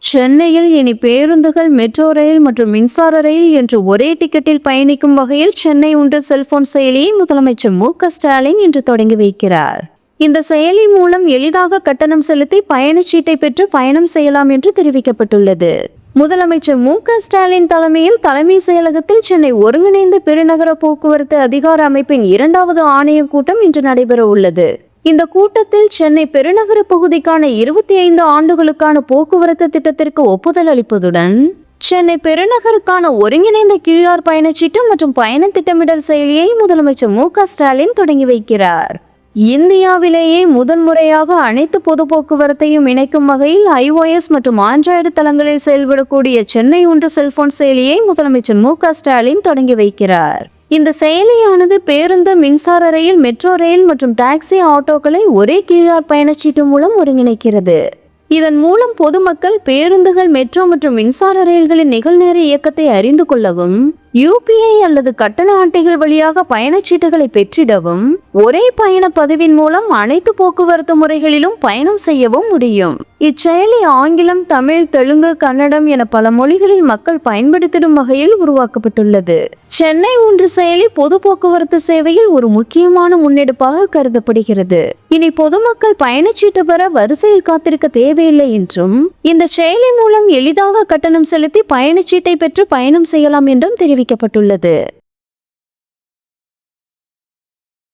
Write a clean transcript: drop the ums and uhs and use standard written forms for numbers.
சென்னையில் இனி பேருந்துகள், மெட்ரோ ரயில் மற்றும் மின்சார ரயில் என்று ஒரே டிக்கெட்டில் பயணிக்கும் வகையில் சென்னை ஒன்று செல்போன் செயலியை முதலமைச்சர் மு.க.ஸ்டாலின் இன்று தொடங்கி வைக்கிறார். இந்த செயலி மூலம் எளிதாக கட்டணம் செலுத்தி பயணச்சீட்டை பெற்று பயணம் செய்யலாம் என்று தெரிவிக்கப்பட்டுள்ளது. முதலமைச்சர் மு.க.ஸ்டாலின் தலைமையில் தலைமை செயலகத்தில் சென்னை ஒருங்கிணைந்த பெருநகர போக்குவரத்து அதிகார அமைப்பின் 2வது ஆணையக் கூட்டம் இன்று நடைபெற உள்ளது. இந்த கூட்டத்தில் சென்னை பெருநகர பகுதிக்கான 25 ஆண்டுகளுக்கான போக்குவரத்து திட்டத்திற்கு ஒப்புதல் அளிப்பதுடன் சென்னை பெருநகருக்கான ஒருங்கிணைந்த QR பயணச்சீட்டு மற்றும் பயண திட்டமிடல் செயலியை முதலமைச்சர் மு.க.ஸ்டாலின் தொடங்கி வைக்கிறார். இந்தியாவிலேயே முதன்முறையாக அனைத்து பொது போக்குவரத்தையும் இணைக்கும் வகையில் iOS மற்றும் ஆண்ட்ராய்டு தளங்களில் செயல்படக்கூடிய சென்னை ஒன்று செல்போன் செயலியை முதலமைச்சர் மு.க.ஸ்டாலின் தொடங்கி வைக்கிறார். இந்த செயலியானது பேருந்து, மின்சார ரயில், மெட்ரோ ரயில் மற்றும் டாக்ஸி, ஆட்டோக்களை ஒரே QR பயணச்சீட்டு மூலம் ஒருங்கிணைக்கிறது. இதன் மூலம் பொதுமக்கள் பேருந்துகள், மெட்ரோ மற்றும் மின்சார ரயில்களின் நிகழ்நேர இயக்கத்தை அறிந்து கொள்ளவும், UPI அல்லது கட்டண அட்டைகள் வழியாக பயணச்சீட்டுகளை பெற்றிடவும், ஒரே பயண பதிவின் மூலம் அனைத்து போக்குவரத்து முறைகளிலும் பயணம் செய்யவும் முடியும். இச்செயலி ஆங்கிலம், தமிழ், தெலுங்கு, கன்னடம் என பல மொழிகளில் மக்கள் பயன்படுத்திடும் வகையில் உருவாக்கப்பட்டுள்ளது. சென்னை ஒன்று செயலி பொது போக்குவரத்து சேவையில் ஒரு முக்கியமான முன்னெடுப்பாக கருதப்படுகிறது. இனி பொதுமக்கள் பயணச்சீட்டு பெற வரிசையில் காத்திருக்க தேவையில்லை என்றும், இந்த செயலி மூலம் எளிதாக கட்டணம் செலுத்தி பயணச்சீட்டை பெற்று பயணம் செய்யலாம் என்றும் தெரிவிக்கப்பட்டுள்ளது.